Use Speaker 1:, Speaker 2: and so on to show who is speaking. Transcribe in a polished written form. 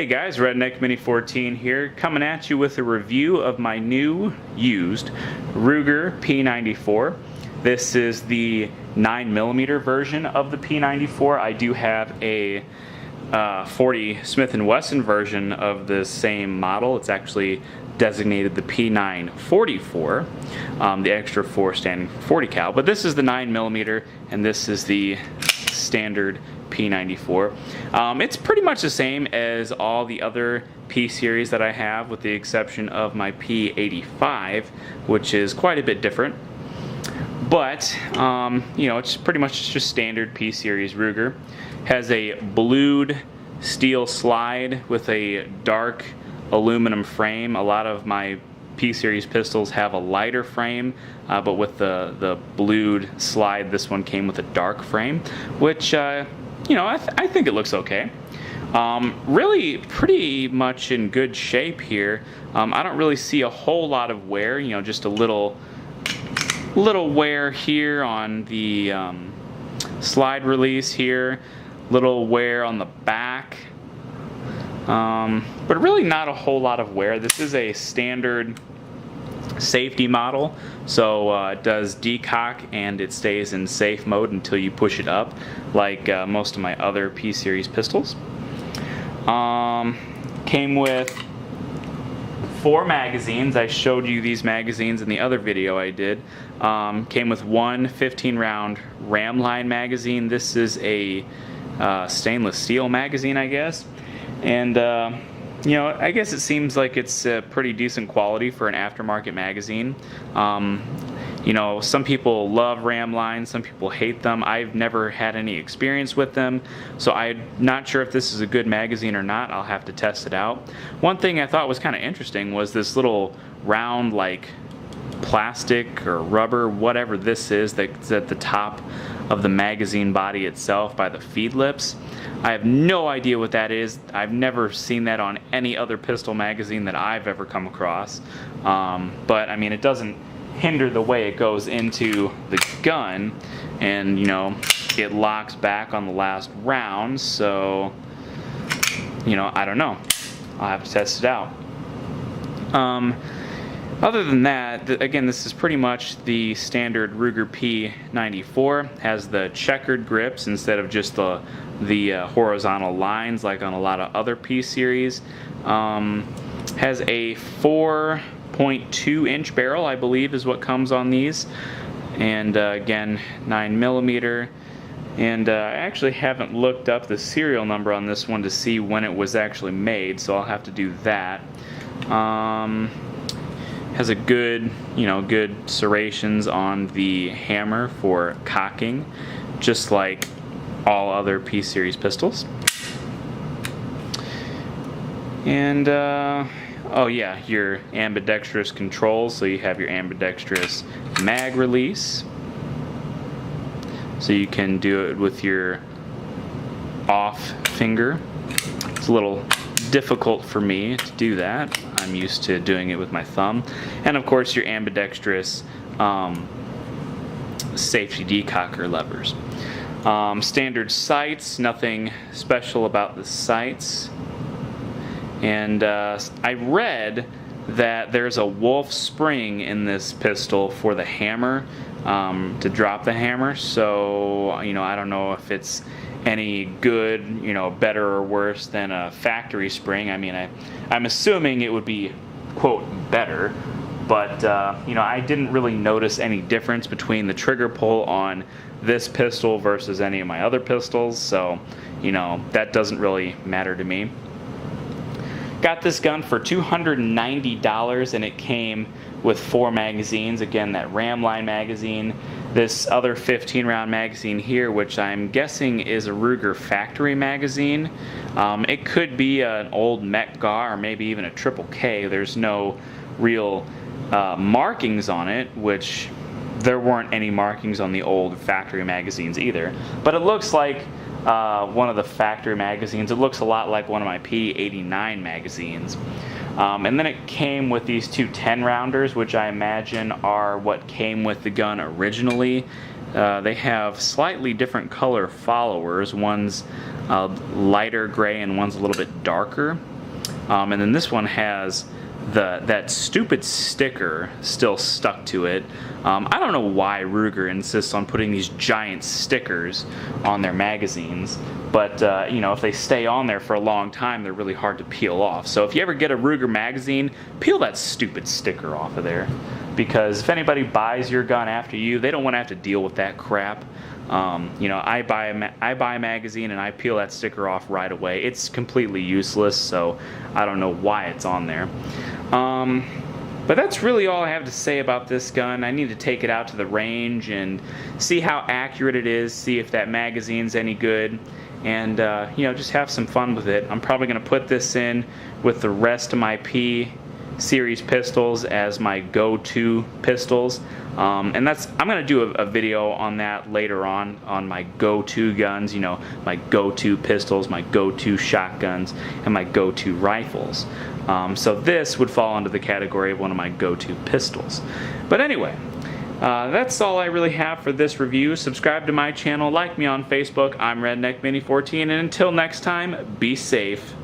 Speaker 1: Hey guys, Redneck Mini 14 here, coming at you with a review of my new used Ruger P94. This is the 9mm version of the P94. I do have a 40 Smith & Wesson version of the same model. It's actually designated the P944, the extra 4 standing for 40 cal, but this is the 9mm and this is the standard P94. It's pretty much the same as all the other P series that I have, with the exception of my P85, which is quite a bit different. But you know, it's pretty much just standard P series Ruger. Has a blued steel slide with a dark aluminum frame. A lot of my P series pistols have a lighter frame, but with the blued slide, this one came with a dark frame, which you know, I think it looks okay. Really pretty much in good shape here. I don't really see a whole lot of wear, you know, just a little wear here on the slide release here, little wear on the back, but really not a whole lot of wear. This is a standard safety model, so it does decock and it stays in safe mode until you push it up, like most of my other P series pistols. Came with 4 magazines. I showed you these magazines in the other video I did. Came with one 15-round Ramline magazine. This is a stainless steel magazine, I guess, and you know, I guess it seems like it's pretty decent quality for an aftermarket magazine. You know, some people love Ramline, some people hate them. I've never had any experience with them, so I'm not sure if this is a good magazine or not. I'll have to test it out. One thing I thought was kind of interesting was this little round, like, plastic or rubber, whatever this is, that's at the top of the magazine body itself by the feed lips. I have no idea what that is. I've never seen that on any other pistol magazine that I've ever come across. But I mean, it doesn't hinder the way it goes into the gun, and you know, it locks back on the last round, so you know, I don't know. I'll have to test it out. Other than that, again, this is pretty much the standard Ruger P94. Has the checkered grips instead of just the horizontal lines like on a lot of other P series. Has a 4.2-inch barrel, I believe, is what comes on these. And again, 9mm. And I actually haven't looked up the serial number on this one to see when it was actually made, so I'll have to do that. Has a good, you know, good serrations on the hammer for cocking, just like all other P series pistols. And oh yeah, your ambidextrous controls. So you have your ambidextrous mag release, so you can do it with your off finger. It's a little difficult for me to do that. I'm used to doing it with my thumb. And of course your ambidextrous safety decocker levers. Standard sights, nothing special about the sights. And I read that there's a wolf spring in this pistol for the hammer, to drop the hammer, so you know, I don't know if it's any good, you know, better or worse than a factory spring. I mean, I'm assuming it would be, quote, better, but you know, I didn't really notice any difference between the trigger pull on this pistol versus any of my other pistols, so you know, that doesn't really matter to me. Got this gun for $290, and it came with 4 magazines. Again, that Ramline magazine, this other 15-round magazine here, which I'm guessing is a Ruger factory magazine. It could be an old Mech-Gar or maybe even a Triple K. There's no real markings on it, which there weren't any markings on the old factory magazines either. But it looks like one of the factory magazines. It looks a lot like one of my P89 magazines. And then it came with these 2 10-rounders, which I imagine are what came with the gun originally. They have slightly different color followers. One's lighter gray and one's a little bit darker. And then this one has that stupid sticker still stuck to it. I don't know why Ruger insists on putting these giant stickers on their magazines, but you know, if they stay on there for a long time, they're really hard to peel off. So if you ever get a Ruger magazine, peel that stupid sticker off of there, because if anybody buys your gun after you, they don't want to have to deal with that crap. You know, I buy a magazine and I peel that sticker off right away. It's completely useless, so I don't know why it's on there. But that's really all I have to say about this gun. I need to take it out to the range and see how accurate it is, see if that magazine's any good, and you know, just have some fun with it. I'm probably going to put this in with the rest of my P series pistols as my go-to pistols, and I'm going to do a video on that later on my go-to guns, you know, my go-to pistols, my go-to shotguns, and my go-to rifles. So this would fall under the category of one of my go-to pistols. But anyway, that's all I really have for this review. Subscribe to my channel, like me on Facebook. I'm Redneck Mini 14, and until next time, be safe.